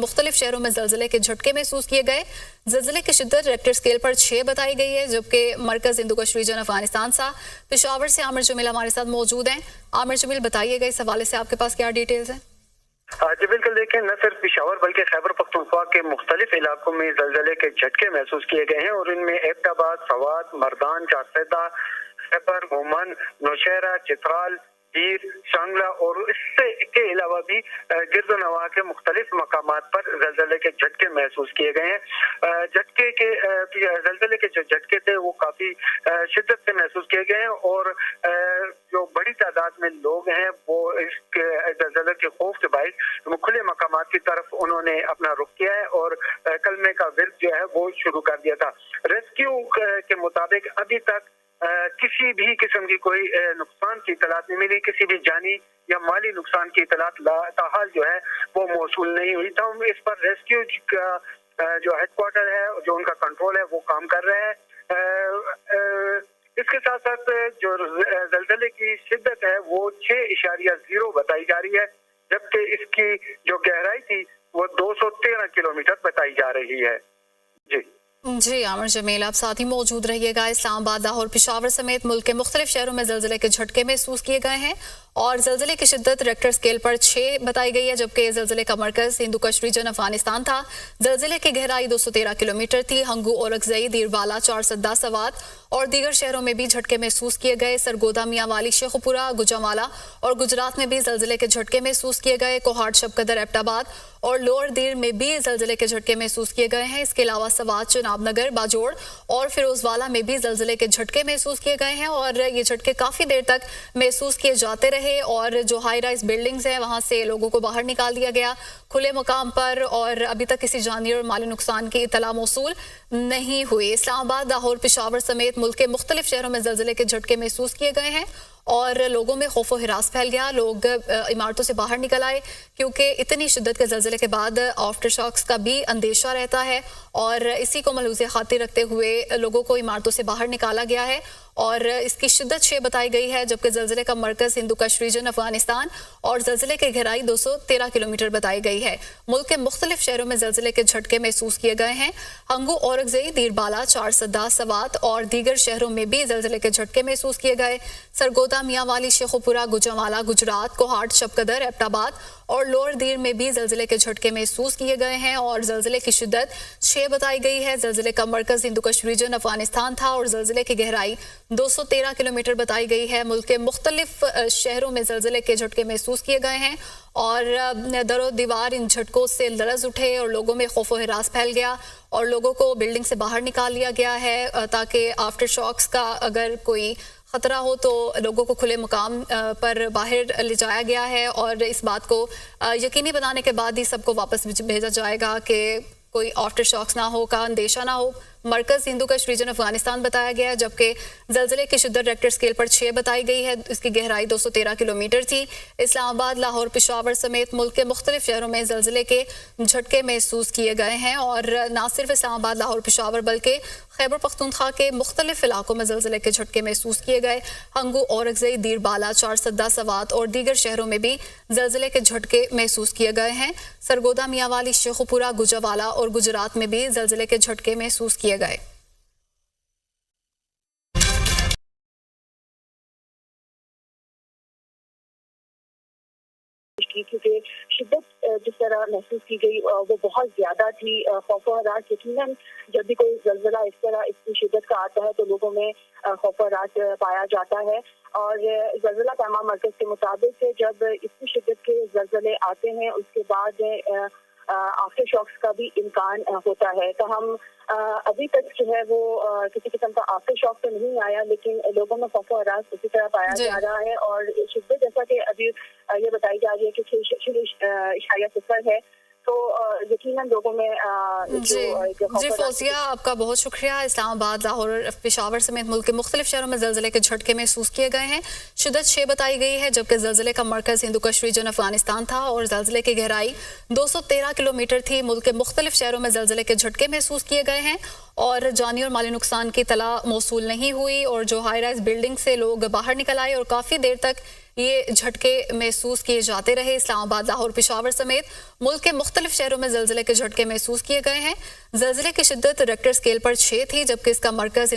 मुख्तलिफ शहरों में ज़लज़ले के झटके महसूस किए गए। ज़लज़ले की शिद्दत रेक्टर स्केल पर 6 बताई गई है, जबकि मरकज़ हिंदू कश रीजन अफगानिस्तान सा पेशावर से आमिर जमील हमारे साथ मौजूद हैं। आमिर जमील, बताइएगा इस हवाले से आपके पास क्या डिटेल्स हैं? जी बिल्कुल, देखें, न सिर्फ पेशावर बल्कि खैबर पख्तूनख्वा के मुख्तलिफ इलाकों में जलजले के झटके महसूस किए गए हैं और इनमें एबटाबाद, सवात, मर्दान, चारसदा, खैबर, घोमन, नौशहरा, चित्राल, बीर, शांगला और इससे के अलावा भी गिरदोनवा के मुख्तलिफ मकामात पर जलजले के झटके महसूस किए गए हैं। जलजले के जो झटके थे वो काफी शिद्दत से महसूस किए गए हैं और जो बड़ी तादाद में लोग हैं वो इस जलजले के खौफ के बायस खुले मकामात की तरफ उन्होंने अपना रुख किया है और कलमे का विर्द जो है वो शुरू कर दिया था। रेस्क्यू के मुताबिक अभी तक किसी भी किस्म की कोई नुकसान की इतलात नहीं मिली, किसी भी जानी या माली नुकसान की इतलात ताहाल जो है वो मौसूल नहीं हुई था। इस पर रेस्क्यू का जो हेडक्वार्टर है, जो उनका कंट्रोल है, वो काम कर रहे हैं। इसके साथ साथ जो जलजले की शिद्दत है वो 6.0 बताई जा रही है, जबकि इसकी जो गहराई थी वो 213 किलोमीटर बताई जा रही है। जी आमिर जमील, आप साथ ही मौजूद रहिएगा। इस्लामाबाद, लाहौर, पेशावर समेत मुल्क के मुख्तलिफ शहरों में जलजले के झटके महसूस किए गए हैं और जलजले की शिद्दत रेक्टर स्केल पर 6 बताई गई है, जबकि जलजले का मरकज हिंदू कश रीजन अफगानिस्तान था। जलजले की गहराई 213 किलोमीटर थी। हंगू, औरकजई, दीरबाला, चारसदा, सवात और दीगर शहरों में भी झटके महसूस किए गए। सरगोदा, मियांवाली, शेखुपुरा, गुजरावाला और गुजरात में भी जलजले के झटके महसूस किए गए। कोहाट, शबकदर, एबटाबाद और लोअर दीर में भी जलजले के झटके महसूस किए गए हैं। इसके अलावा सवात, चनाबनगर, बाजोड़ और फिरोजवाला में भी जलजले के झटके महसूस किए गए हैं और ये झटके काफी देर तक महसूस किए जाते रहे और जो हाई राइज बिल्डिंग्स हैं वहां से लोगों को बाहर निकाल दिया गया खुले मकाम पर और अभी तक किसी जानी और माली नुकसान की इतला मौसूल नहीं हुई। इस्लामाबाद, लाहौर, पेशावर समेत मुल्क के मुख्तलिफ शहरों में जलजले के झटके महसूस किए गए हैं और लोगों में खौफ व हिरास फैल गया। लोग इमारतों से बाहर निकल आए क्योंकि इतनी शिद्दत के जलजले के बाद आफ्टर शॉक्स का भी अंदेशा रहता है और इसी को मलहूज़े खातिर रखते हुए लोगों को इमारतों से बाहर निकाला गया है और इसकी शिद्दत 6 बताई गई है, जबकि जलजले का मरकज हिंदू कश रीजन अफगानिस्तान और जलजले की गहराई 213 किलोमीटर बताई गई है। मुल्क के मुख्तलिफ शहरों में जलजले के झटके महसूस किए गए हैं। हंगू, औरकजई, दीरबाला, चारसदा, सवात और दीगर शहरों में भी जलजले के झटके महसूस किए गए। सरगोदा, मियांवाली, शेखुपुरा, गुजरावाला, गुजरात, कोहाट, शबकदर, एबटाबाद और लोअर दीर में भी जलजले के झटके महसूस किए गए हैं और जलजले की शिद्दत 6 बताई गई है। जलजले का मरकज हिंदू कश रीजन अफगानिस्तान था और जलजले की गहराई 213 किलोमीटर बताई गई है। मुल्क के मुख्तलिफ शहरों में जलजले के झटके महसूस किए गए हैं और दरो दीवार इन झटकों से लरज उठे और लोगों में खौफ व हिरास फैल गया और लोगों को बिल्डिंग से बाहर निकाल लिया गया है ताकि आफ्टर शॉक्स का अगर कोई खतरा हो तो लोगों को खुले मुकाम पर बाहर ले जाया गया है और इस बात को यकीनी बनाने के बाद ही सबको वापस भेजा जाएगा कि कोई आफ्टर शॉक्स ना हो, का अंदेशा ना हो। मरकज हिंदू कश रीजन अफगानिस्तान बताया गया है, जबकि जलजले की शिद्दत रेक्टर स्केल पर 6 बताई गई है। इसकी गहराई 213 किलोमीटर थी। इस्लामाबाद, लाहौर, पेशावर समेत मुल्क के मुख्तलिफ शहरों में जलजले के झटके महसूस किए गए हैं और न सिर्फ इस्लामाबाद, लाहौर, पेशावर बल्कि खैबर पख्तूनख्वा के मुख्तलिफ इलाकों में जलजले के झटके महसूस किए गए। हंगू, औरकजई, दीरबाला, चारसदा, सवात और दीगर शहरों में भी जलजले के झटके महसूस किए गए हैं। सरगोदा, मियांवाली, शेखुपुरा, गुजरावाला और गुजरात में भी जलजले के झटके महसूस किए गए। क्योंकि शिद्दत जिस तरह महसूस की गई वो बहुत ज्यादा थी। खौफ व हरास, यकीनन जब भी कोई जलजला इस तरह इतनी शिद्दत का आता है तो लोगों में खौफ व हरास पाया जाता है और जलजला पैमा मरकज के मुताबिक जब इतनी शिद्दत के जलजले आते हैं उसके बाद आफ्टर शॉक्स का भी इम्कान होता है। तो हम अभी तक जो है वो किसी किस्म का आफ्टर शॉक तो नहीं आया, लेकिन लोगों में खौफ व हरास उसी तरह पाया जा रहा है और शिद्दत जैसा कि अभी ये बताई जा रही है कि 6.0 है तो यकीनन लोगों में जी फौजिया, आपका बहुत शुक्रिया। इस्लामाबाद, लाहौर, पेशावर समेत मुल्क के मुख्तलिफ शहरों में जलजले के झटके महसूस किए गए हैं। शिद्दत 6 बताई गई है, जबकि जलजले का मरकज हिंदू कश रीजन अफगानिस्तान था और जलजले की गहराई 213 किलोमीटर थी। मुल्क के मुख्तलिफ शहरों में जलजले के झटके महसूस किए गए हैं और जानी और माली नुकसान की तला मौसूल नहीं हुई और जो हाई राइज बिल्डिंग से लोग बाहर निकल आए और काफ़ी देर तक یہ جھٹکے محسوس کیے جاتے رہے. اسلام آباد، لاہور، پشاور سمیت ملک کے مختلف شہروں میں زلزلے کے جھٹکے محسوس کیے گئے ہیں. زلزلے کی شدت ریکٹر اسکیل پر 6 تھی، جبکہ اس کا مرکز